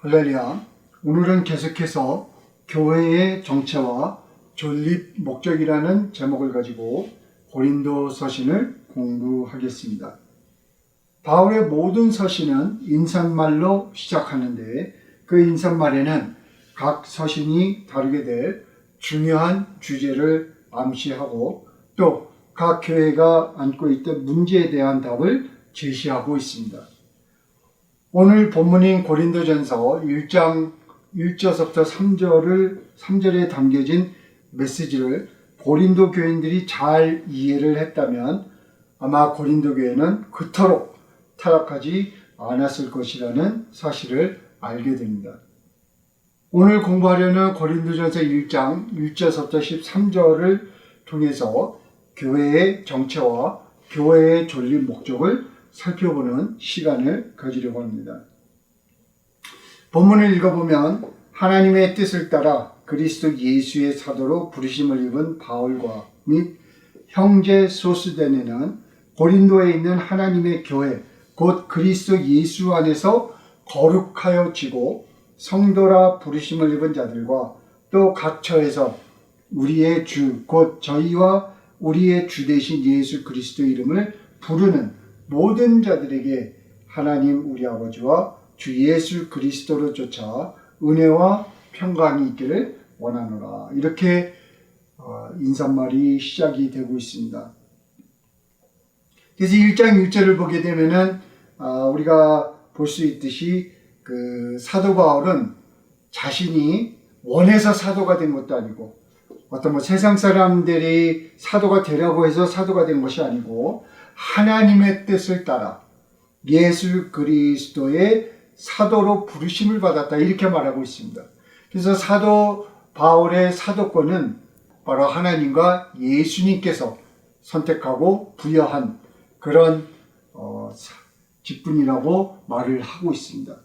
할렐루야. 오늘은 계속해서 교회의 정체와 존립 목적이라는 제목을 가지고 고린도 서신을 공부하겠습니다. 바울의 모든 서신은 인사말로 시작하는데 그 인사말에는 각 서신이 다루게 될 중요한 주제를 암시하고 또 각 교회가 안고 있던 문제에 대한 답을 제시하고 있습니다. 오늘 본문인 고린도전서 1장 1절부터 3절에 담겨진 메시지를 고린도 교인들이 잘 이해를 했다면 아마 고린도 교회는 그토록 타락하지 않았을 것이라는 사실을 알게 됩니다. 오늘 공부하려는 고린도전서 1장 1절부터 13절을 통해서 교회의 정체와 교회의 존립 목적을 살펴보는 시간을 가지려고 합니다. 본문을 읽어보면 하나님의 뜻을 따라 그리스도 예수의 사도로 부르심을 입은 바울과 및 형제 소스데네는 고린도에 있는 하나님의 교회 곧 그리스도 예수 안에서 거룩하여지고 성도라 부르심을 입은 자들과 또 각 처에서 우리의 주 곧 저희와 우리의 주 되신 예수 그리스도 이름을 부르는 모든 자들에게 하나님 우리 아버지와 주 예수 그리스도로 쫓아 은혜와 평강이 있기를 원하노라. 이렇게 인사말이 시작이 되고 있습니다. 그래서 1장 1절을 보게 되면은 우리가 볼 수 있듯이 그 사도 바울은 자신이 원해서 사도가 된 것도 아니고 어떤 세상 사람들이 사도가 되라고 해서 사도가 된 것이 아니고 하나님의 뜻을 따라 예수 그리스도의 사도로 부르심을 받았다 이렇게 말하고 있습니다. 그래서 사도 바울의 사도권은 바로 하나님과 예수님께서 선택하고 부여한 그런 직분이라고 말을 하고 있습니다.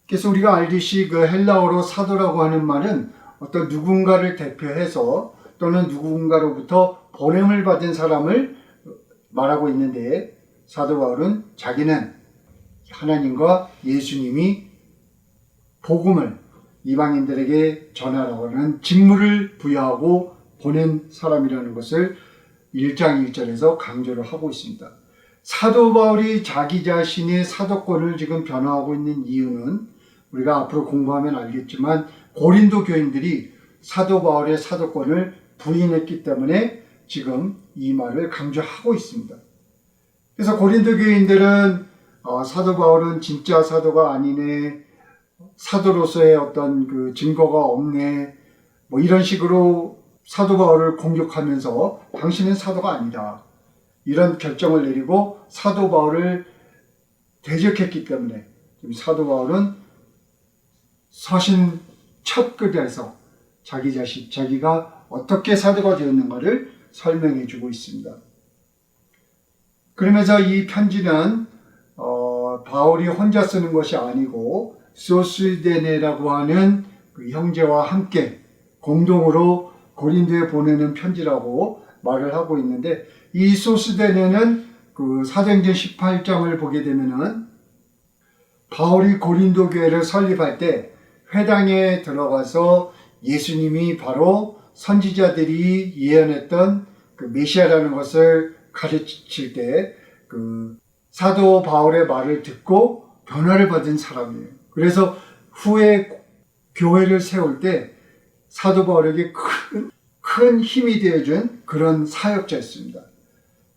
그래서 우리가 알듯이 그 헬라어로 사도라고 하는 말은 어떤 누군가를 대표해서 또는 누군가로부터 보냄을 받은 사람을 말하고 있는데 사도 바울은 자기는 하나님과 예수님이 복음을 이방인들에게 전하라고 하는 직무를 부여하고 보낸 사람이라는 것을 1장 1절에서 강조를 하고 있습니다. 사도 바울이 자기 자신의 사도권을 지금 변화하고 있는 이유는 우리가 앞으로 공부하면 알겠지만 고린도 교인들이 사도 바울의 사도권을 부인했기 때문에 지금 이 말을 강조하고 있습니다. 그래서 고린도 교인들은 사도 바울은 진짜 사도가 아니네, 사도로서의 어떤 그 증거가 없네, 뭐 이런 식으로 사도 바울을 공격하면서 당신은 사도가 아니다 이런 결정을 내리고 사도 바울을 대적했기 때문에 지금 사도 바울은 서신 첫 글에서 자기가 어떻게 사도가 되었는가를 설명해 주고 있습니다. 그러면서 이 편지는 바울이 혼자 쓰는 것이 아니고 소스데네라고 하는 그 형제와 함께 공동으로 고린도에 보내는 편지라고 말을 하고 있는데 이 소스데네는 그 사도행전 18장을 보게 되면은 바울이 고린도 교회를 설립할 때 회당에 들어가서 예수님이 바로 선지자들이 예언했던 그 메시아라는 것을 가르칠 때 그 사도 바울의 말을 듣고 변화를 받은 사람이에요. 그래서 후에 교회를 세울 때 사도 바울에게 큰 힘이 되어준 그런 사역자였습니다.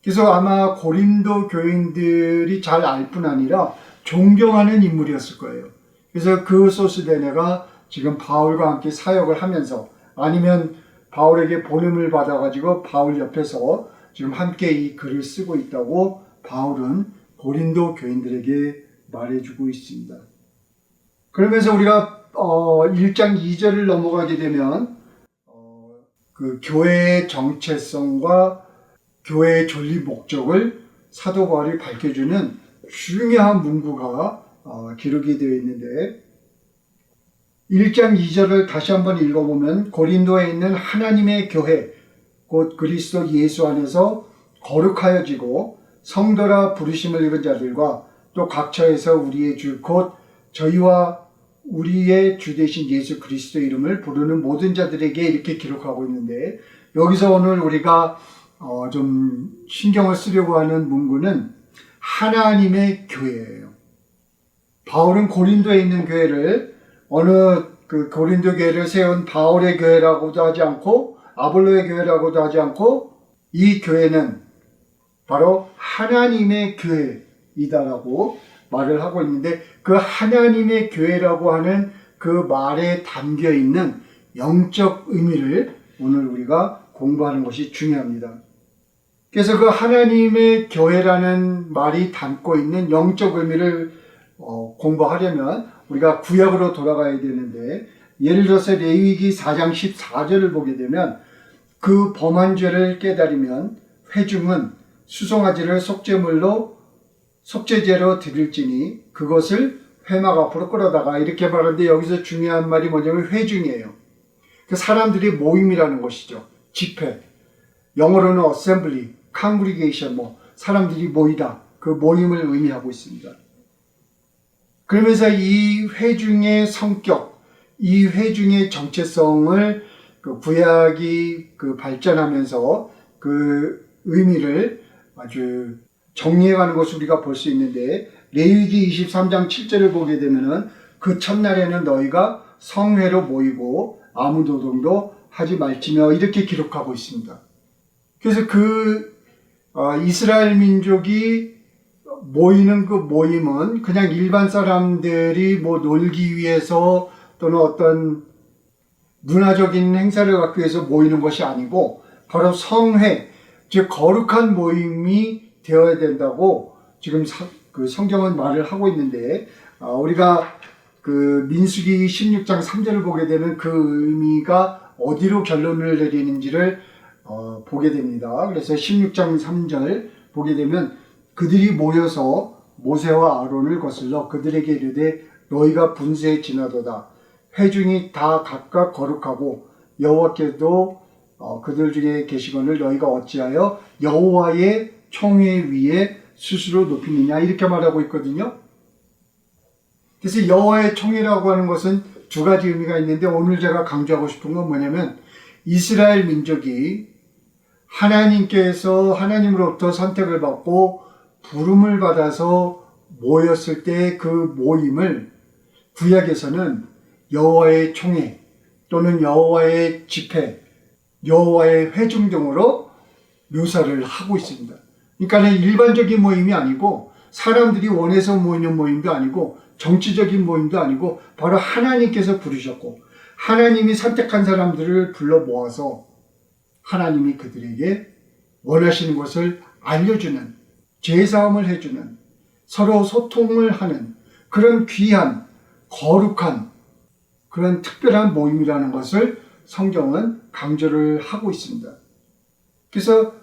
그래서 아마 고린도 교인들이 잘 알 뿐 아니라 존경하는 인물이었을 거예요. 그래서 그 소스데네가 지금 바울과 함께 사역을 하면서 아니면 바울에게 보냄을 받아가지고 바울 옆에서 지금 함께 이 글을 쓰고 있다고 바울은 고린도 교인들에게 말해주고 있습니다. 그러면서 우리가 1장 2절을 넘어가게 되면 그 교회의 정체성과 교회의 존립 목적을 사도 바울이 밝혀주는 중요한 문구가 기록이 되어 있는데 1장 2절을 다시 한번 읽어보면 고린도에 있는 하나님의 교회 곧 그리스도 예수 안에서 거룩하여지고 성도라 부르심을 입은 자들과 또 각처에서 우리의 주 곧 저희와 우리의 주 되신 예수 그리스도 이름을 부르는 모든 자들에게 이렇게 기록하고 있는데, 여기서 오늘 우리가 좀 신경을 쓰려고 하는 문구는 하나님의 교회예요. 바울은 고린도에 있는 교회를 어느 그 고린도 교회를 세운 바울의 교회라고도 하지 않고 아볼로의 교회라고도 하지 않고, 이 교회는 바로 하나님의 교회이다라고 말을 하고 있는데, 그 하나님의 교회라고 하는 그 말에 담겨 있는 영적 의미를 오늘 우리가 공부하는 것이 중요합니다. 그래서 그 하나님의 교회라는 말이 담고 있는 영적 의미를 공부하려면 우리가 구약으로 돌아가야 되는데, 예를 들어서 레위기 4장 14절을 보게 되면, 그 범한 죄를 깨달으면 회중은 수송아지를 속죄제로 드릴지니 그것을 회막 앞으로 끌어다가, 이렇게 말하는데 여기서 중요한 말이 뭐냐면 회중이에요. 그 사람들이 모임이라는 것이죠. 집회, 영어로는 assembly, congregation, 사람들이 모이다, 그 모임을 의미하고 있습니다. 그러면서 이 회중의 성격, 이 회중의 정체성을 그 구약이 발전하면서 그 의미를 아주 정리해가는 것을 우리가 볼 수 있는데, 레위기 23장 7절을 보게 되면은 그 첫날에는 너희가 성회로 모이고 아무 노동도 하지 말지며, 이렇게 기록하고 있습니다. 그래서 이스라엘 민족이 모이는 그 모임은 그냥 일반 사람들이 놀기 위해서 또는 어떤 문화적인 행사를 갖기 위해서 모이는 것이 아니고, 바로 성회, 즉 거룩한 모임이 되어야 된다고 지금 성경은 말을 하고 있는데, 우리가 민수기 16장 3절을 보게 되면 그 의미가 어디로 결론을 내리는지를 보게 됩니다. 그래서 16장 3절 보게 되면, 그들이 모여서 모세와 아론을 거슬러 그들에게 이르되 너희가 분수에 지나도다. 회중이 다 각각 거룩하고 여호와께도 그들 중에 계시거늘 너희가 어찌하여 여호와의 총회 위에 스스로 높이느냐, 이렇게 말하고 있거든요. 그래서 여호와의 총회라고 하는 것은 두 가지 의미가 있는데, 오늘 제가 강조하고 싶은 건 뭐냐면, 이스라엘 민족이 하나님으로부터 선택을 받고 부름을 받아서 모였을 때 그 모임을 구약에서는 여호와의 총회 또는 여호와의 집회, 여호와의 회중 등으로 묘사를 하고 있습니다. 그러니까 일반적인 모임이 아니고, 사람들이 원해서 모이는 모임도 아니고, 정치적인 모임도 아니고, 바로 하나님께서 부르셨고 하나님이 선택한 사람들을 불러 모아서 하나님이 그들에게 원하시는 것을 알려주는, 제사함을 해주는, 서로 소통을 하는 그런 귀한, 거룩한 그런 특별한 모임이라는 것을 성경은 강조를 하고 있습니다. 그래서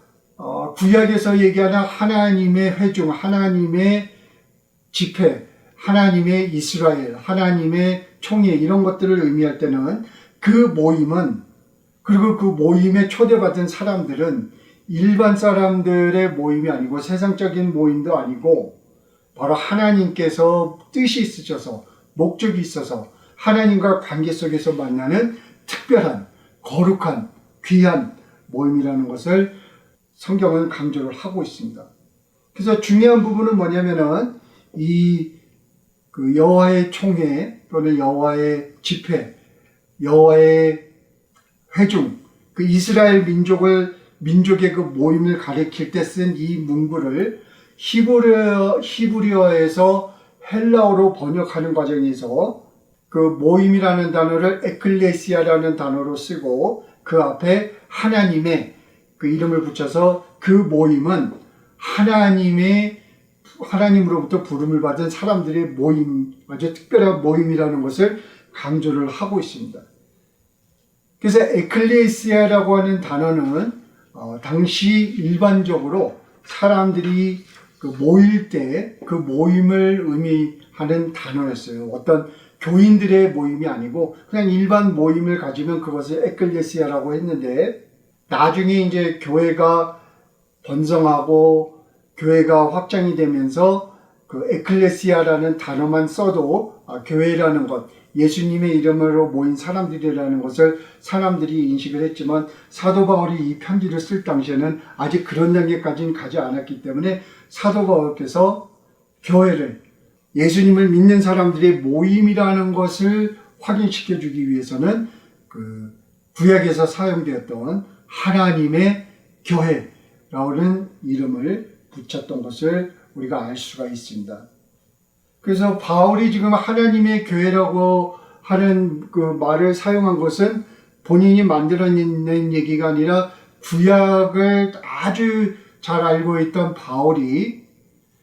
구약에서 얘기하는 하나님의 회중, 하나님의 집회, 하나님의 이스라엘, 하나님의 총회, 이런 것들을 의미할 때는 그 모임은, 그리고 그 모임에 초대받은 사람들은 일반 사람들의 모임이 아니고 세상적인 모임도 아니고, 바로 하나님께서 뜻이 있으셔서, 목적이 있어서 하나님과 관계 속에서 만나는 특별한, 거룩한, 귀한 모임이라는 것을 성경은 강조를 하고 있습니다. 그래서 중요한 부분은 뭐냐면은, 여호와의 총회 또는 여호와의 집회, 여호와의 회중, 그 이스라엘 민족의 그 모임을 가리킬 때 쓴 이 문구를 히브리어에서 헬라어로 번역하는 과정에서 그 모임이라는 단어를 에클레시아라는 단어로 쓰고, 그 앞에 하나님의 그 이름을 붙여서 그 모임은 하나님으로부터 부름을 받은 사람들의 모임, 아주 특별한 모임이라는 것을 강조를 하고 있습니다. 그래서 에클레시아라고 하는 단어는 당시 일반적으로 사람들이 모일 때 그 모임을 의미하는 단어였어요. 어떤 교인들의 모임이 아니고 그냥 일반 모임을 가지면 그것을 에클레시아라고 했는데, 나중에 이제 교회가 번성하고 교회가 확장이 되면서 그 에클레시아라는 단어만 써도 교회라는 것, 예수님의 이름으로 모인 사람들이라는 것을 사람들이 인식을 했지만 사도 바울이 이 편지를 쓸 당시에는 아직 그런 단계까지는 가지 않았기 때문에 사도 바울께서 교회를 예수님을 믿는 사람들의 모임이라는 것을 확인시켜 주기 위해서는 그 구약에서 사용되었던 하나님의 교회라는 이름을 붙였던 것을 우리가 알 수가 있습니다. 그래서 바울이 지금 하나님의 교회라고 하는 그 말을 사용한 것은 본인이 만들어낸 얘기가 아니라 구약을 아주 잘 알고 있던 바울이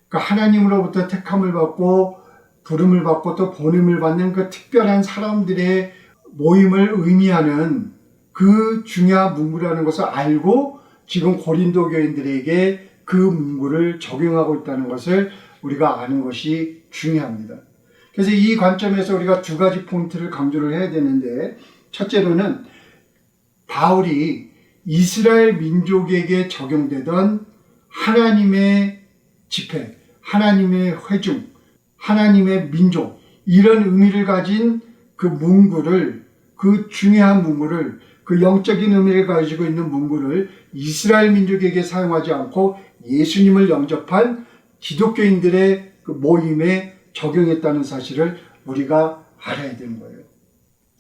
그 하나님으로부터 택함을 받고 부름을 받고 또 보냄을 받는 그 특별한 사람들의 모임을 의미하는 그 중요한 문구라는 것을 알고 지금 고린도 교인들에게 그 문구를 적용하고 있다는 것을 우리가 아는 것이 중요합니다. 그래서 이 관점에서 우리가 두 가지 포인트를 강조를 해야 되는데, 첫째로는 바울이 이스라엘 민족에게 적용되던 하나님의 집회, 하나님의 회중, 하나님의 민족, 이런 의미를 가진 그 문구를, 그 중요한 문구를, 그 영적인 의미를 가지고 있는 문구를 이스라엘 민족에게 사용하지 않고 예수님을 영접한 기독교인들의 그 모임에 적용했다는 사실을 우리가 알아야 되는 거예요.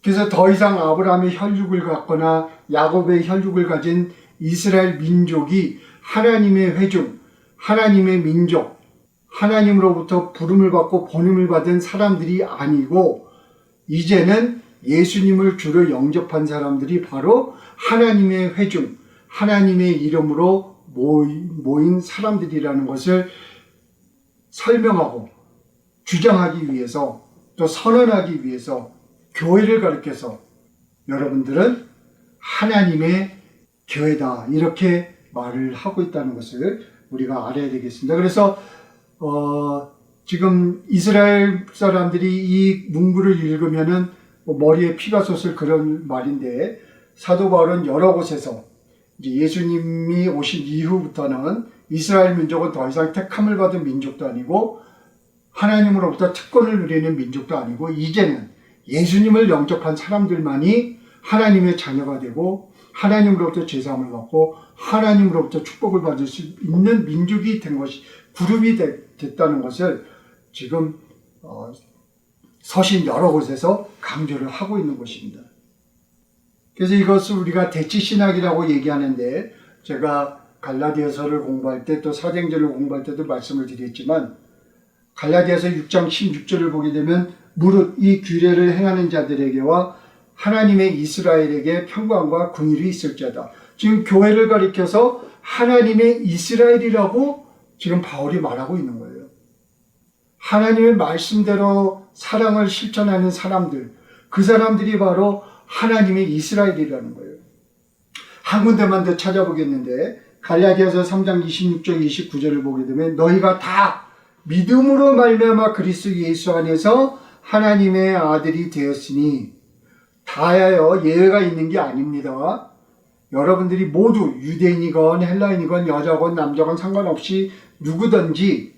그래서 더 이상 아브라함의 혈육을 갖거나 야곱의 혈육을 가진 이스라엘 민족이 하나님의 회중, 하나님의 민족, 하나님으로부터 부름을 받고 보냄을 받은 사람들이 아니고 이제는 예수님을 주로 영접한 사람들이 바로 하나님의 회중, 하나님의 이름으로 모인 사람들이라는 것을 설명하고 주장하기 위해서, 또 선언하기 위해서 교회를 가리켜서 여러분들은 하나님의 교회다, 이렇게 말을 하고 있다는 것을 우리가 알아야 되겠습니다. 그래서 지금 이스라엘 사람들이 이 문구를 읽으면은 머리에 피가 솟을 그런 말인데, 사도 바울은 여러 곳에서 이제 예수님이 오신 이후부터는 이스라엘 민족은 더 이상 택함을 받은 민족도 아니고 하나님으로부터 특권을 누리는 민족도 아니고 이제는 예수님을 영접한 사람들만이 하나님의 자녀가 되고 하나님으로부터 제사함을 받고 하나님으로부터 축복을 받을 수 있는 민족이 된 것이, 그룹이 됐다는 것을 지금 서신 여러 곳에서 강조를 하고 있는 것입니다. 그래서 이것을 우리가 대치신학이라고 얘기하는데, 제가 갈라디아서를 공부할 때 또 사도행전을 공부할 때도 말씀을 드렸지만, 갈라디아서 6장 16절을 보게 되면 무릇 이 규례를 행하는 자들에게와 하나님의 이스라엘에게 평강과 긍휼이 있을지어다. 지금 교회를 가리켜서 하나님의 이스라엘이라고 지금 바울이 말하고 있는 거예요. 하나님의 말씀대로 사랑을 실천하는 사람들, 그 사람들이 바로 하나님의 이스라엘이라는 거예요. 한 군데만 더 찾아보겠는데, 갈라디아서 3장 26절 29절을 보게 되면 너희가 다 믿음으로 말미암아 그리스도 예수 안에서 하나님의 아들이 되었으니, 다하여 예외가 있는 게 아닙니다. 여러분들이 모두 유대인이건 헬라인이건 여자건 남자건 상관없이 누구든지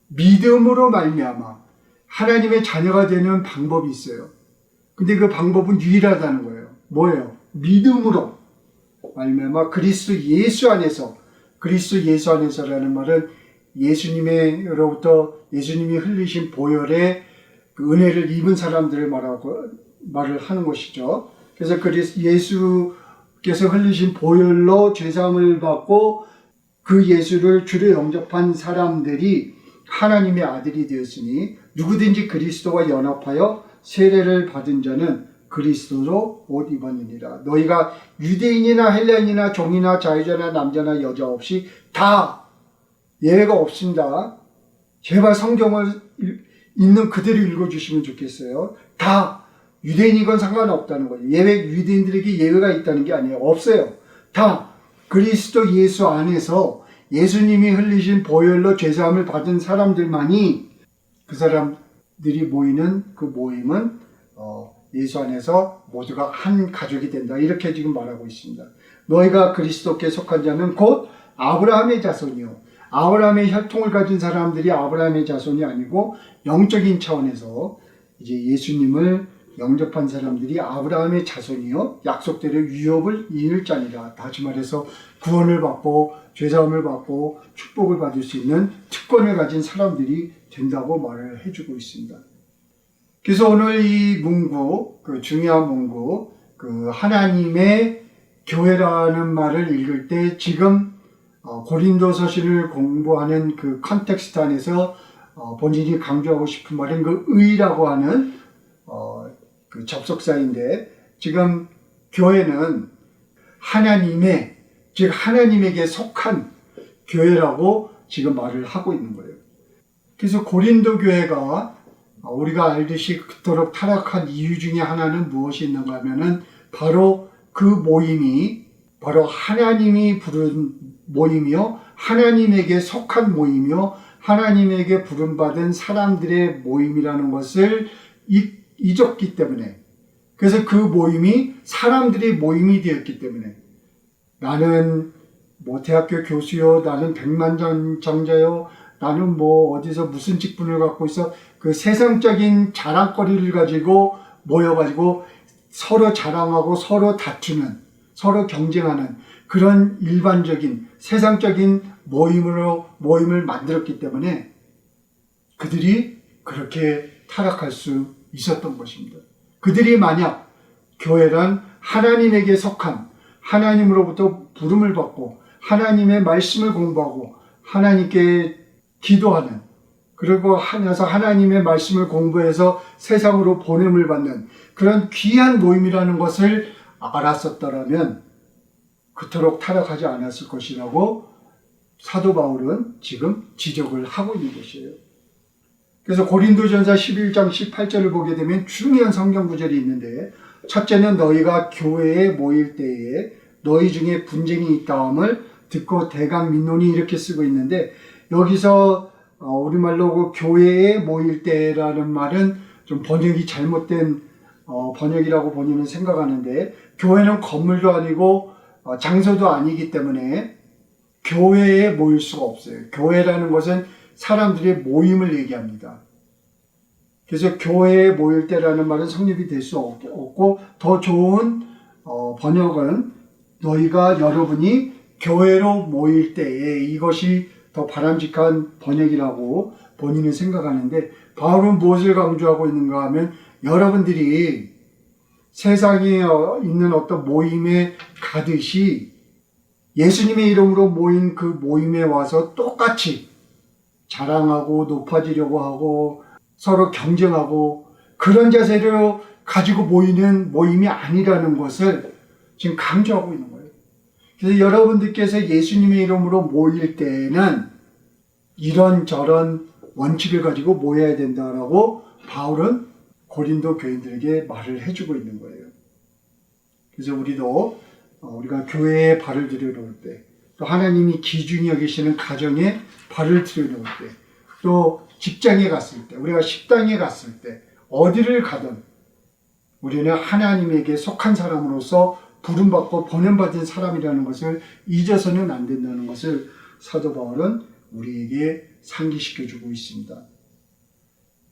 믿음으로 말미암아 하나님의 자녀가 되는 방법이 있어요. 근데 그 방법은 유일하다는 거예요. 뭐예요? 믿음으로 말미암아 그리스도 예수 안에서, 그리스도 예수 안에서라는 말은 예수님으로부터 예수님이 흘리신 보혈의 그 은혜를 입은 사람들을 말을 하는 것이죠. 그래서 예수께서 흘리신 보혈로 죄사함을 받고 그 예수를 주로 영접한 사람들이 하나님의 아들이 되었으니 누구든지 그리스도와 연합하여 세례를 받은 자는 그리스도로 옷 입었느니라. 너희가 유대인이나 헬라인이나 종이나 자유자나 남자나 여자 없이 다, 예외가 없습니다. 제발 성경을 있는 그대로 읽어주시면 좋겠어요. 다 유대인이건 상관없다는 거예요. 유대인들에게 예외가 있다는 게 아니에요. 없어요. 다 그리스도 예수 안에서 예수님이 흘리신 보혈로 죄사함을 받은 사람들만이, 그 사람들이 모이는 그 모임은 예수 안에서 모두가 한 가족이 된다, 이렇게 지금 말하고 있습니다. 너희가 그리스도께 속한 자는 곧 아브라함의 자손이요 아브라함의 혈통을 가진 사람들이 아브라함의 자손이 아니고 영적인 차원에서 이제 예수님을 영접한 사람들이 아브라함의 자손이요 약속대로 유업을 이을 자니라. 다시 말해서 구원을 받고 죄사함을 받고 축복을 받을 수 있는 특권을 가진 사람들이 된다고 말을 해주고 있습니다. 그래서 오늘 이 문구, 그 중요한 문구, 그 하나님의 교회라는 말을 읽을 때 지금 고린도서신을 공부하는 그 컨텍스트 안에서 본인이 강조하고 싶은 말은 그 의라고 하는 그 접속사인데, 지금 교회는 하나님의, 즉 하나님에게 속한 교회라고 지금 말을 하고 있는 거예요. 그래서 고린도 교회가 우리가 알듯이 그토록 타락한 이유 중에 하나는 무엇이 있는가 하면은 바로 그 모임이 바로 하나님이 부른 모임이요, 하나님에게 속한 모임이요, 하나님에게 부름받은 사람들의 모임이라는 것을 잊었기 때문에, 그래서 그 모임이 사람들의 모임이 되었기 때문에, 나는 뭐 대학교 교수요, 나는 백만장자요, 나는 뭐 어디서 무슨 직분을 갖고 있어, 그 세상적인 자랑거리를 가지고 모여가지고 서로 자랑하고 서로 다투는, 서로 경쟁하는 그런 일반적인 세상적인 모임을 만들었기 때문에 그들이 그렇게 타락할 수 있었던 것입니다. 그들이 만약 교회란 하나님에게 속한, 하나님으로부터 부름을 받고 하나님의 말씀을 공부하고 하나님께 기도하는, 그리고 하면서 하나님의 말씀을 공부해서 세상으로 보냄을 받는 그런 귀한 모임이라는 것을 알았었더라면 그토록 타락하지 않았을 것이라고 사도 바울은 지금 지적을 하고 있는 것이에요. 그래서 고린도전서 11장 18절을 보게 되면 중요한 성경 구절이 있는데, 첫째는 너희가 교회에 모일 때에 너희 중에 분쟁이 있다함을 듣고 대강 민론이 이렇게 쓰고 있는데, 여기서 우리말로 그 교회에 모일 때라는 말은 좀 번역이 잘못된 번역이라고 본인은 생각하는데, 교회는 건물도 아니고 장소도 아니기 때문에 교회에 모일 수가 없어요. 교회라는 것은 사람들의 모임을 얘기합니다. 그래서 교회에 모일 때라는 말은 성립이 될 수 없고, 더 좋은 번역은 너희가 여러분이 교회로 모일 때에, 이것이 더 바람직한 번역이라고 본인은 생각하는데, 바울은 무엇을 강조하고 있는가 하면 여러분들이 세상에 있는 어떤 모임에 가듯이 예수님의 이름으로 모인 그 모임에 와서 똑같이 자랑하고 높아지려고 하고 서로 경쟁하고 그런 자세를 가지고 모이는 모임이 아니라는 것을 지금 강조하고 있는 거예요. 그래서 여러분들께서 예수님의 이름으로 모일 때는 이런저런 원칙을 가지고 모여야 된다라고 바울은 고린도 교인들에게 말을 해주고 있는 거예요. 그래서 우리도 우리가 교회에 발을 들여놓을 때, 또 하나님이 기중히 여기시는 가정에 발을 들여놓을 때, 또 직장에 갔을 때, 우리가 식당에 갔을 때, 어디를 가든 우리는 하나님에게 속한 사람으로서 부름받고 보냄받은 사람이라는 것을 잊어서는 안 된다는 것을 사도 바울은 우리에게 상기시켜주고 있습니다.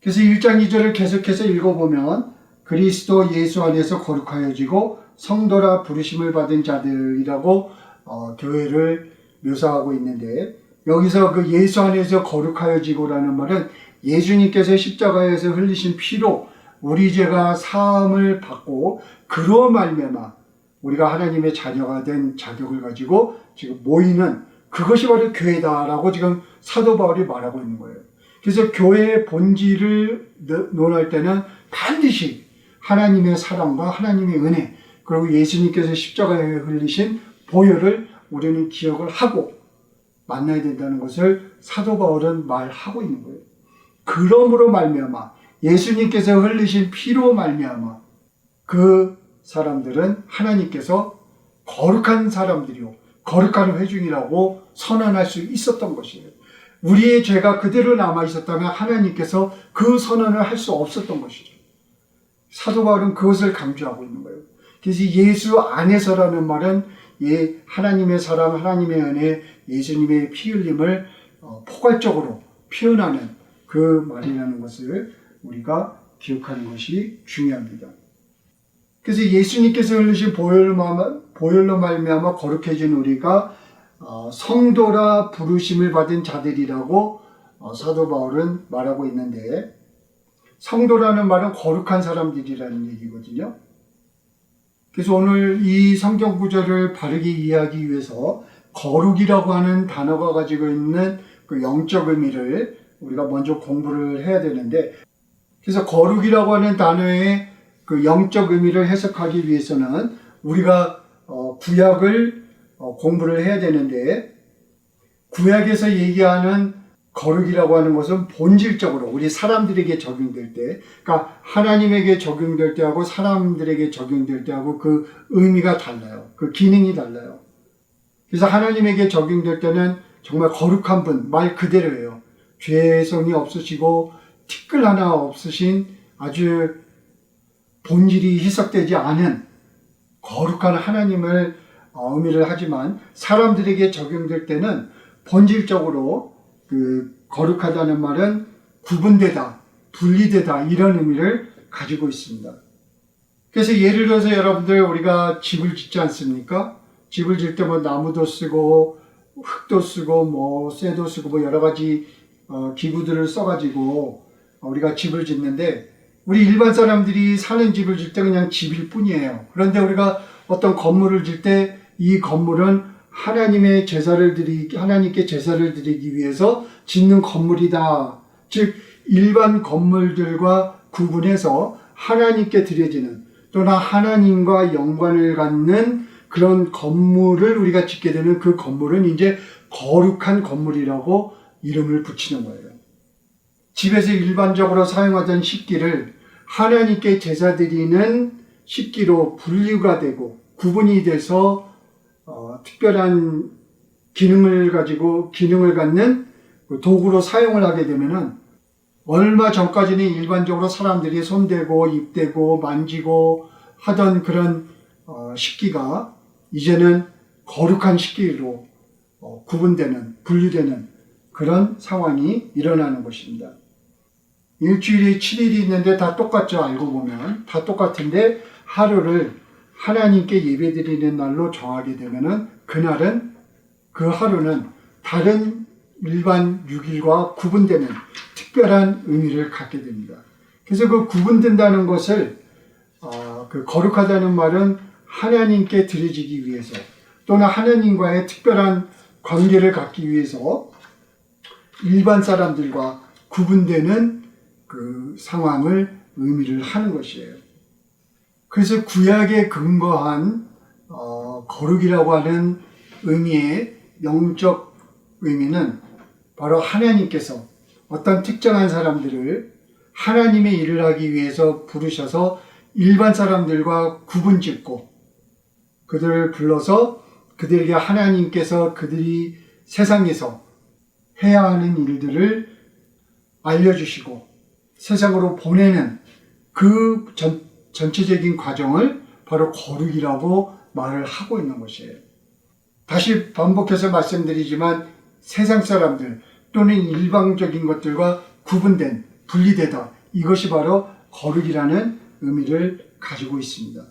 그래서 1장 2절을 계속해서 읽어보면 그리스도 예수 안에서 거룩하여지고 성도라 부르심을 받은 자들이라고 교회를 묘사하고 있는데, 여기서 그 예수 안에서 거룩하여지고라는 말은 예수님께서 십자가에서 흘리신 피로 우리 죄가 사함을 받고 그로 말미암아 우리가 하나님의 자녀가 된 자격을 가지고 지금 모이는 그것이 바로 교회다라고 지금 사도 바울이 말하고 있는 거예요. 그래서 교회의 본질을 논할 때는 반드시 하나님의 사랑과 하나님의 은혜, 그리고 예수님께서 십자가에 흘리신 보혈을 우리는 기억을 하고 만나야 된다는 것을 사도 바울은 말하고 있는 거예요. 그러므로 말미암아 예수님께서 흘리신 피로 말미암아 그 사람들은 하나님께서 거룩한 사람들이요 거룩한 회중이라고 선언할 수 있었던 것이에요. 우리의 죄가 그대로 남아 있었다면 하나님께서 그 선언을 할 수 없었던 것이죠. 사도 바울은 그것을 강조하고 있는 거예요. 그래서 예수 안에서라는 말은 하나님의 사랑, 하나님의 은혜, 예수님의 피 흘림을 포괄적으로 표현하는 그 말이라는 것을 우리가 기억하는 것이 중요합니다. 그래서 예수님께서 흘리신 보혈로 말미암아 거룩해진 우리가 성도라 부르심을 받은 자들이라고 사도 바울은 말하고 있는데, 성도라는 말은 거룩한 사람들이라는 얘기거든요. 그래서 오늘 이 성경 구절을 바르게 이해하기 위해서 거룩이라고 하는 단어가 가지고 있는 그 영적 의미를 우리가 먼저 공부를 해야 되는데, 그래서 거룩이라고 하는 단어의 그 영적 의미를 해석하기 위해서는 우리가 구약을 공부를 해야 되는데, 구약에서 얘기하는 거룩이라고 하는 것은 본질적으로 우리 사람들에게 적용될 때, 그러니까 하나님에게 적용될 때하고 사람들에게 적용될 때하고 그 의미가 달라요. 그 기능이 달라요. 그래서 하나님에게 적용될 때는 정말 거룩한 분, 말 그대로예요. 죄성이 없으시고 티끌 하나 없으신 아주 본질이 희석되지 않은 거룩한 하나님을 의미를 하지만, 사람들에게 적용될 때는 본질적으로 그 거룩하다는 말은 구분되다, 분리되다, 이런 의미를 가지고 있습니다. 그래서 예를 들어서 여러분들, 우리가 집을 짓지 않습니까? 집을 질 때 뭐 나무도 쓰고 흙도 쓰고 뭐 쇠도 쓰고 뭐 여러 가지 기구들을 써가지고 우리가 집을 짓는데, 우리 일반 사람들이 사는 집을 질 때 그냥 집일 뿐이에요. 그런데 우리가 어떤 건물을 질 때 이 건물은 하나님께 제사를 드리기 위해서 짓는 건물이다. 즉 일반 건물들과 구분해서 하나님께 드려지는, 또나 하나님과 연관을 갖는 그런 건물을 우리가 짓게 되면 그 건물은 이제 거룩한 건물이라고 이름을 붙이는 거예요. 집에서 일반적으로 사용하던 식기를 하나님께 제사 드리는 식기로 분류가 되고 구분이 돼서 특별한 기능을 갖는 도구로 사용을 하게 되면은, 얼마 전까지는 일반적으로 사람들이 손대고 입대고 만지고 하던 그런 식기가 이제는 거룩한 식기로 구분되는, 분류되는 그런 상황이 일어나는 것입니다. 일주일에 7일이 있는데 다 똑같죠. 알고 보면 다 똑같은데 하루를 하나님께 예배드리는 날로 정하게 되면은, 그날은, 그 하루는 다른 일반 6일과 구분되는 특별한 의미를 갖게 됩니다. 그래서 그 구분된다는 것을 그 거룩하다는 말은 하나님께 드려지기 위해서, 또는 하나님과의 특별한 관계를 갖기 위해서 일반 사람들과 구분되는 그 상황을 의미를 하는 것이에요. 그래서 구약에 근거한 거룩이라고 하는 의미의 영적 의미는 바로 하나님께서 어떤 특정한 사람들을 하나님의 일을 하기 위해서 부르셔서 일반 사람들과 구분짓고 그들을 불러서 그들에게 하나님께서 그들이 세상에서 해야 하는 일들을 알려주시고 세상으로 보내는 그 전체적인 과정을 바로 거룩이라고 말을 하고 있는 것이에요. 다시 반복해서 말씀드리지만, 세상 사람들 또는 일방적인 것들과 구분된, 분리되다, 이것이 바로 거룩이라는 의미를 가지고 있습니다.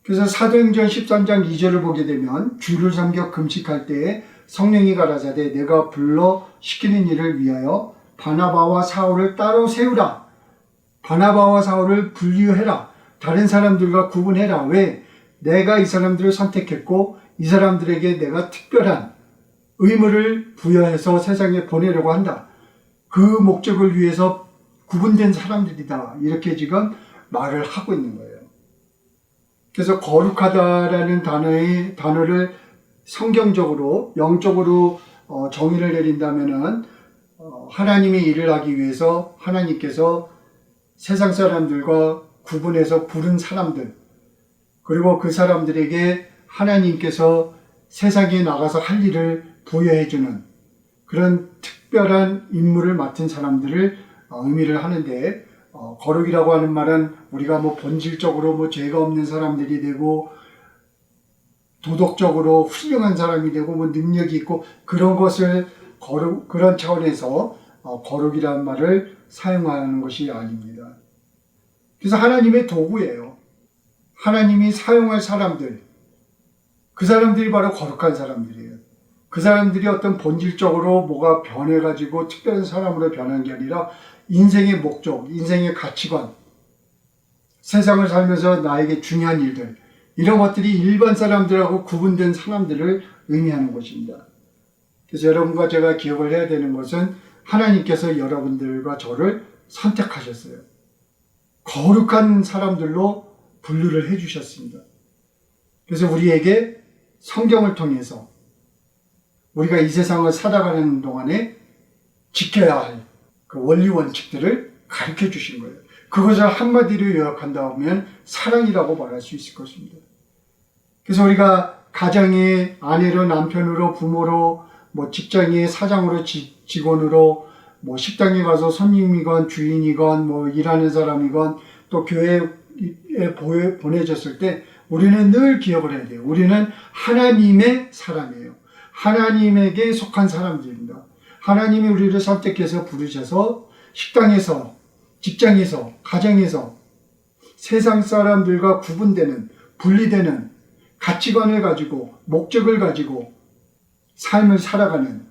그래서 사도행전 13장 2절을 보게 되면, 주를 섬겨 금식할 때에 성령이 가라사대 내가 불러 시키는 일을 위하여 바나바와 사울을 따로 세우라. 바나바와 사울을 분류해라. 다른 사람들과 구분해라. 왜? 내가 이 사람들을 선택했고 이 사람들에게 내가 특별한 의무를 부여해서 세상에 보내려고 한다. 그 목적을 위해서 구분된 사람들이다. 이렇게 지금 말을 하고 있는 거예요. 그래서 거룩하다라는 단어를 성경적으로, 영적으로 정의를 내린다면은 하나님의 일을 하기 위해서 하나님께서 세상 사람들과 구분해서 부른 사람들, 그리고 그 사람들에게 하나님께서 세상에 나가서 할 일을 부여해주는 그런 특별한 임무를 맡은 사람들을 의미를 하는데, 거룩이라고 하는 말은 우리가 뭐 본질적으로 뭐 죄가 없는 사람들이 되고 도덕적으로 훌륭한 사람이 되고 뭐 능력이 있고 그런 것을 그런 차원에서 거룩이라는 말을 사용하는 것이 아닙니다. 그래서 하나님의 도구예요. 하나님이 사용할 사람들, 그 사람들이 바로 거룩한 사람들이에요. 그 사람들이 어떤 본질적으로 뭐가 변해가지고 특별한 사람으로 변한 게 아니라 인생의 목적, 인생의 가치관, 세상을 살면서 나에게 중요한 일들, 이런 것들이 일반 사람들하고 구분된 사람들을 의미하는 것입니다. 그래서 여러분과 제가 기억을 해야 되는 것은 하나님께서 여러분들과 저를 선택하셨어요. 거룩한 사람들로 분류를 해주셨습니다. 그래서 우리에게 성경을 통해서 우리가 이 세상을 살아가는 동안에 지켜야 할 그 원리 원칙들을 가르쳐 주신 거예요. 그것을 한마디로 요약한다면 사랑이라고 말할 수 있을 것입니다. 그래서 우리가 가정의 아내로, 남편으로, 부모로, 직장의 사장으로, 직원으로, 식당에 가서 손님이건 주인이건 일하는 사람이건 또 교회에 보내졌을 때 우리는 늘 기억을 해야 돼요. 우리는 하나님의 사람이에요. 하나님에게 속한 사람들입니다. 하나님이 우리를 선택해서 부르셔서 식당에서, 직장에서, 가정에서 세상 사람들과 구분되는, 분리되는 가치관을 가지고, 목적을 가지고 삶을 살아가는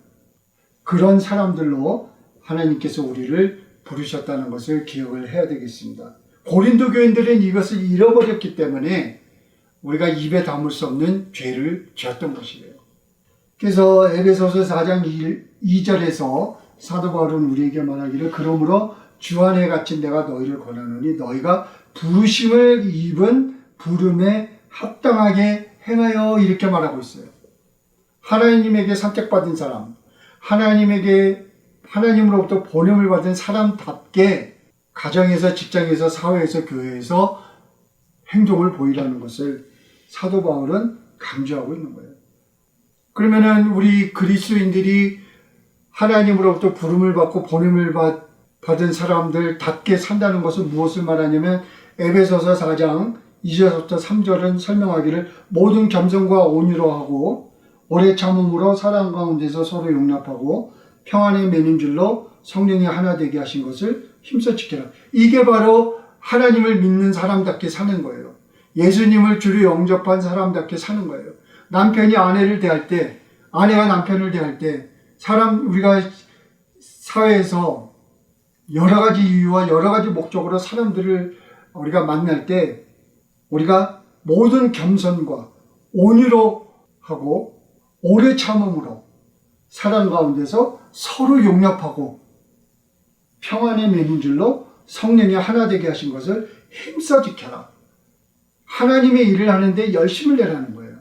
그런 사람들로 하나님께서 우리를 부르셨다는 것을 기억을 해야 되겠습니다. 고린도 교인들은 이것을 잃어버렸기 때문에 우리가 입에 담을 수 없는 죄를 지었던 것이에요. 그래서 에베소서 4장 2절에서 사도 바울은 우리에게 말하기를 그러므로 주 안에 갇힌 내가 너희를 권하노니 너희가 부르심을 입은 부름에 합당하게 행하여 이렇게 말하고 있어요. 하나님에게 선택받은 사람, 하나님으로부터 보냄을 받은 사람답게 가정에서, 직장에서, 사회에서, 교회에서 행동을 보이라는 것을 사도 바울은 강조하고 있는 거예요. 그러면은 우리 그리스도인들이 하나님으로부터 부름을 받고 보냄을 받은 사람들답게 산다는 것은 무엇을 말하냐면 에베소서 4장 2절부터 3절은 설명하기를 모든 겸손과 온유로 하고 오래 참음으로 사랑 가운데서 서로 용납하고 평안에 매는 줄로 성령이 하나 되게 하신 것을 힘써 지켜라. 이게 바로 하나님을 믿는 사람답게 사는 거예요. 예수님을 주로 영접한 사람답게 사는 거예요. 남편이 아내를 대할 때, 아내가 남편을 대할 때, 우리가 사회에서 여러 가지 이유와 여러 가지 목적으로 사람들을 우리가 만날 때, 우리가 모든 겸손과 온유로 하고, 오래 참음으로 사랑 가운데서 서로 용납하고, 평안에 매는 줄로 성령이 하나 되게 하신 것을 힘써 지켜라. 하나님의 일을 하는데 열심을 내라는 거예요.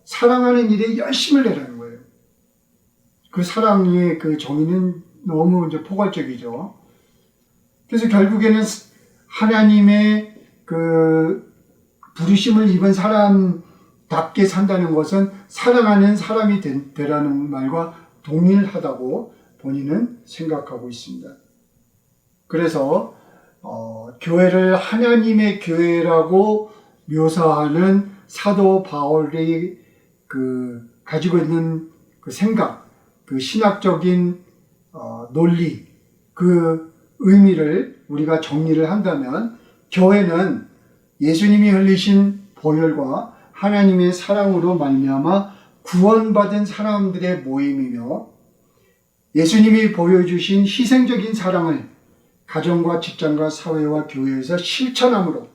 사랑하는 일에 열심을 내라는 거예요. 그 사랑의 그 정의는 너무 이제 포괄적이죠. 그래서 결국에는 하나님의 그 부르심을 입은 사람답게 산다는 것은 사랑하는 사람이 되라는 말과 동일하다고 본인은 생각하고 있습니다. 그래서 교회를 하나님의 교회라고 묘사하는 사도 바울이 가지고 있는 그 생각, 그 신학적인 논리, 그 의미를 우리가 정리를 한다면 교회는 예수님이 흘리신 보혈과 하나님의 사랑으로 말미암아 구원받은 사람들의 모임이며 예수님이 보여주신 희생적인 사랑을 가정과 직장과 사회와 교회에서 실천함으로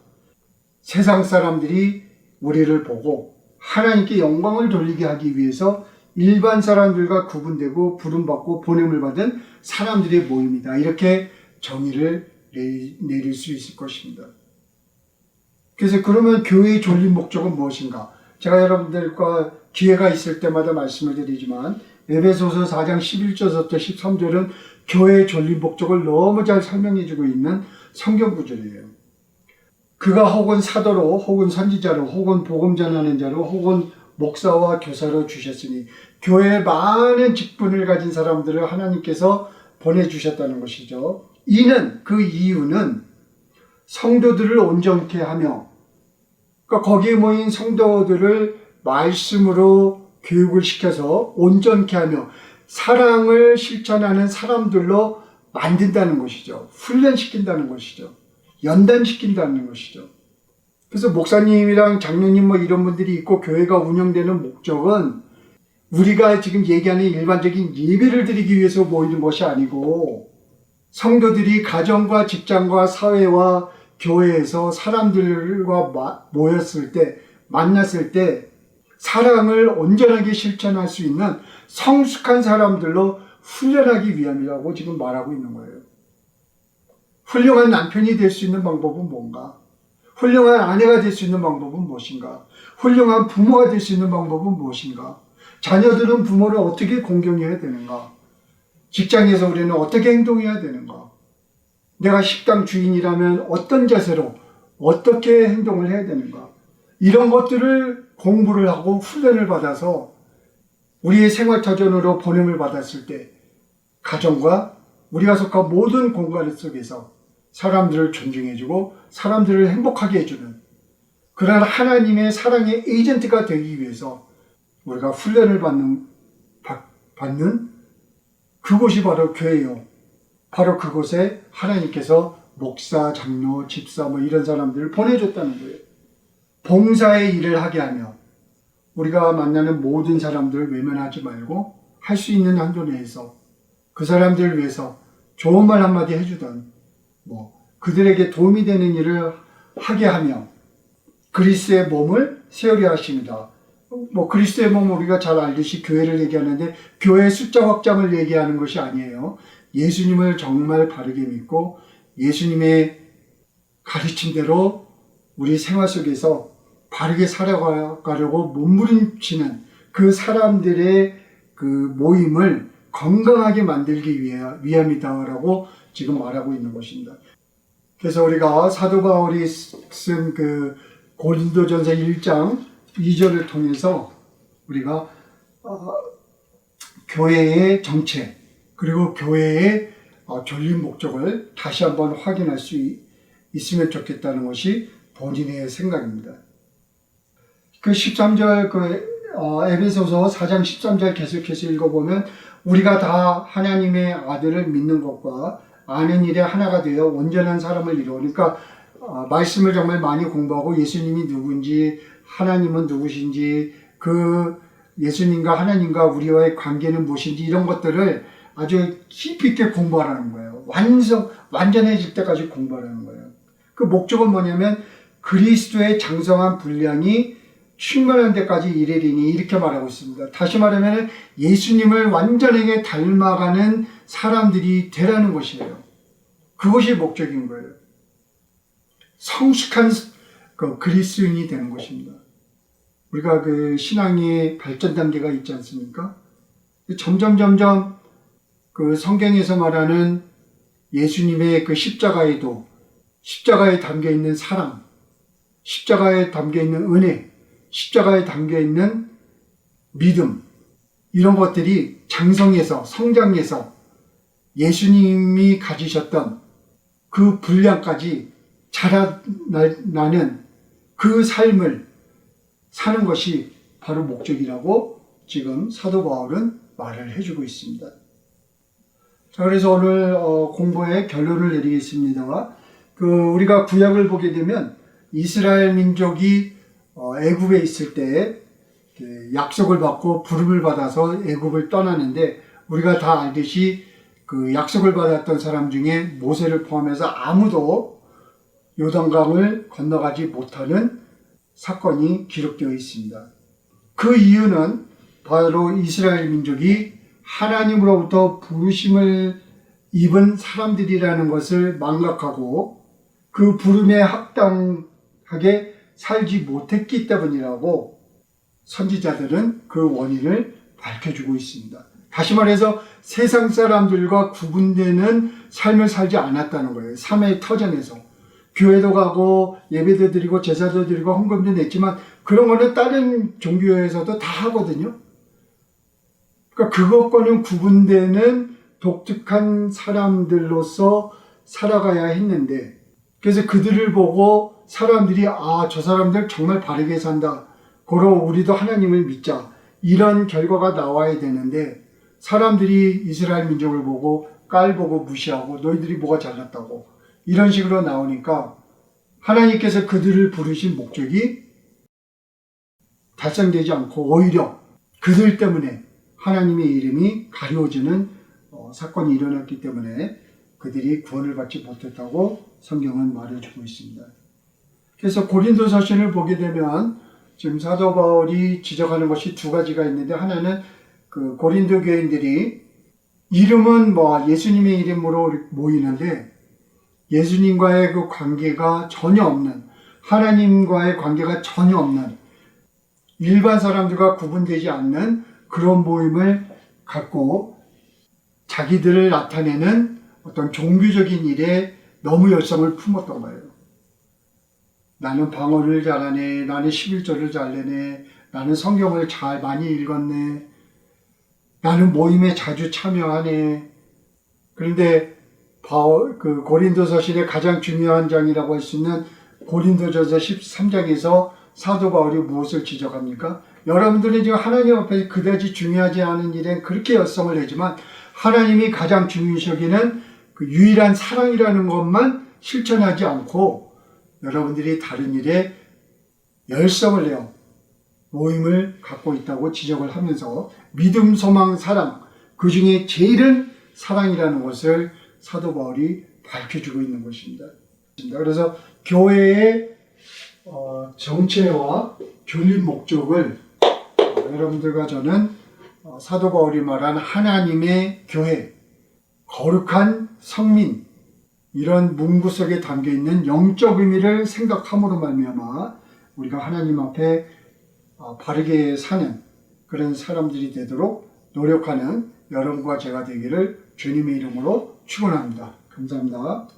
세상 사람들이 우리를 보고 하나님께 영광을 돌리게 하기 위해서 일반 사람들과 구분되고 부름받고 보냄을 받은 사람들의 모임이다. 이렇게 정의를 내릴 수 있을 것입니다. 그래서 그러면 교회의 존립 목적은 무엇인가? 제가 여러분들과 기회가 있을 때마다 말씀을 드리지만 에베소서 4장 11절부터 13절은 교회의 존립 목적을 너무 잘 설명해주고 있는 성경 구절이에요. 그가 혹은 사도로 혹은 선지자로 혹은 복음 전하는 자로 혹은 목사와 교사로 주셨으니 교회에 많은 직분을 가진 사람들을 하나님께서 보내주셨다는 것이죠. 그 이유는 성도들을 온전케 하며 그러니까 거기에 모인 성도들을 말씀으로 교육을 시켜서 온전케 하며 사랑을 실천하는 사람들로 만든다는 것이죠. 훈련시킨다는 것이죠. 연단시킨다는 것이죠. 그래서 목사님이랑 장로님 뭐 이런 분들이 있고 교회가 운영되는 목적은 우리가 지금 얘기하는 일반적인 예배를 드리기 위해서 모이는 것이 아니고 성도들이 가정과 직장과 사회와 교회에서 사람들과 모였을 때, 만났을 때 사랑을 온전하게 실천할 수 있는 성숙한 사람들로 훈련하기 위함이라고 지금 말하고 있는 거예요. 훌륭한 남편이 될 수 있는 방법은 뭔가? 훌륭한 아내가 될 수 있는 방법은 무엇인가? 훌륭한 부모가 될 수 있는 방법은 무엇인가? 자녀들은 부모를 어떻게 공경해야 되는가? 직장에서 우리는 어떻게 행동해야 되는가? 내가 식당 주인이라면 어떤 자세로 어떻게 행동을 해야 되는가? 이런 것들을 공부를 하고 훈련을 받아서 우리의 생활터전으로 보냄을 받았을 때 가정과 우리가 속한 모든 공간 속에서 사람들을 존중해주고 사람들을 행복하게 해주는 그런 하나님의 사랑의 에이전트가 되기 위해서 우리가 훈련을 받는 그곳이 바로 교회요. 바로 그곳에 하나님께서 목사, 장로, 집사 뭐 이런 사람들을 보내줬다는 거예요. 봉사의 일을 하게 하며 우리가 만나는 모든 사람들을 외면하지 말고 할 수 있는 한도 내에서 그 사람들을 위해서 좋은 말 한마디 해주던 그들에게 도움이 되는 일을 하게 하며 그리스도의 몸을 세우려 하십니다. 그리스도의 몸 우리가 잘 알듯이 교회를 얘기하는데 교회의 숫자 확장을 얘기하는 것이 아니에요. 예수님을 정말 바르게 믿고 예수님의 가르침대로 우리 생활 속에서 바르게 살아가려고 몸부림치는 그 사람들의 그 모임을 건강하게 만들기 위함이다라고 지금 말하고 있는 것입니다. 그래서 우리가 사도 바울이 쓴 그 고린도전서 1장 2절을 통해서 우리가 교회의 정체 그리고 교회의 존립 목적을 다시 한번 확인할 수 있으면 좋겠다는 것이 본인의 생각입니다. 그 13절 에베소서 4장 13절 계속해서 읽어보면 우리가 다 하나님의 아들을 믿는 것과 아는 일에 하나가 되어 온전한 사람을 이루니까 말씀을 정말 많이 공부하고 예수님이 누군지 하나님은 누구신지 그 예수님과 하나님과 우리와의 관계는 무엇인지 이런 것들을 아주 깊이 있게 공부하라는 거예요. 완전해질 때까지 공부하라는 거예요. 그 목적은 뭐냐면 그리스도의 장성한 분량이 충만한 데까지 이르리니 이렇게 말하고 있습니다. 다시 말하면 예수님을 완전하게 닮아가는 사람들이 되라는 것이에요. 그것이 목적인 거예요. 성숙한 그리스도인이 되는 것입니다. 우리가 그 신앙의 발전 단계가 있지 않습니까? 점점 그 성경에서 말하는 예수님의 그 십자가에도 십자가에 담겨 있는 사랑, 십자가에 담겨 있는 은혜, 십자가에 담겨 있는 믿음 이런 것들이 장성해서 성장해서 예수님이 가지셨던 그 분량까지 자라나는 그 삶을 사는 것이 바로 목적이라고 지금 사도 바울은 말을 해주고 있습니다. 자, 그래서 오늘 공부의 결론을 내리겠습니다. 우리가 구약을 보게 되면 이스라엘 민족이 애굽에 있을 때 약속을 받고 부름을 받아서 애굽을 떠나는데 우리가 다 알듯이 그 약속을 받았던 사람 중에 모세를 포함해서 아무도 요단강을 건너가지 못하는 사건이 기록되어 있습니다. 그 이유는 바로 이스라엘 민족이 하나님으로부터 부르심을 입은 사람들이라는 것을 망각하고 그 부름에 합당하게 살지 못했기 때문이라고 선지자들은 그 원인을 밝혀주고 있습니다. 다시 말해서 세상 사람들과 구분되는 삶을 살지 않았다는 거예요. 삶의 터전에서. 교회도 가고 예배도 드리고 제사도 드리고 헌금도 냈지만 그런 거는 다른 종교에서도 다 하거든요. 그러니까 그것과는 구분되는 독특한 사람들로서 살아가야 했는데 그래서 그들을 보고 사람들이 저 사람들 정말 바르게 산다. 고로 우리도 하나님을 믿자. 이런 결과가 나와야 되는데 사람들이 이스라엘 민족을 보고 깔보고 무시하고 너희들이 뭐가 잘났다고 이런 식으로 나오니까 하나님께서 그들을 부르신 목적이 달성되지 않고 오히려 그들 때문에 하나님의 이름이 가려워지는 사건이 일어났기 때문에 그들이 구원을 받지 못했다고 성경은 말해주고 있습니다. 그래서 고린도서신을 보게 되면 지금 사도 바울이 지적하는 것이 두 가지가 있는데, 하나는 그 고린도 교인들이 이름은 예수님의 이름으로 모이는데 예수님과의 그 관계가 전혀 없는, 하나님과의 관계가 전혀 없는, 일반 사람들과 구분되지 않는 그런 모임을 갖고 자기들을 나타내는 어떤 종교적인 일에 너무 열성을 품었던 거예요. 나는 방언을 잘하네, 나는 11조를 잘 내네, 나는 성경을 많이 읽었네, 나는 모임에 자주 참여하네. 그런데 그 고린도서신의 가장 중요한 장이라고 할 수 있는 고린도전서 13장에서 사도 바울이 무엇을 지적합니까? 여러분들은 지금 하나님 앞에 그다지 중요하지 않은 일에 그렇게 열성을 내지만 하나님이 가장 중요시 여기는 그 유일한 사랑이라는 것만 실천하지 않고 여러분들이 다른 일에 열성을 내어 모임을 갖고 있다고 지적을 하면서 믿음, 소망, 사랑, 그 중에 제일은 사랑이라는 것을 사도 바울이 밝혀주고 있는 것입니다. 그래서 교회의 정체와 존립 목적을 여러분들과 저는 사도 바울이 말한 하나님의 교회, 거룩한 성민, 이런 문구 속에 담겨있는 영적 의미를 생각함으로 말미암아 우리가 하나님 앞에 바르게 사는 그런 사람들이 되도록 노력하는 여러분과 제가 되기를 주님의 이름으로 축원합니다. 감사합니다.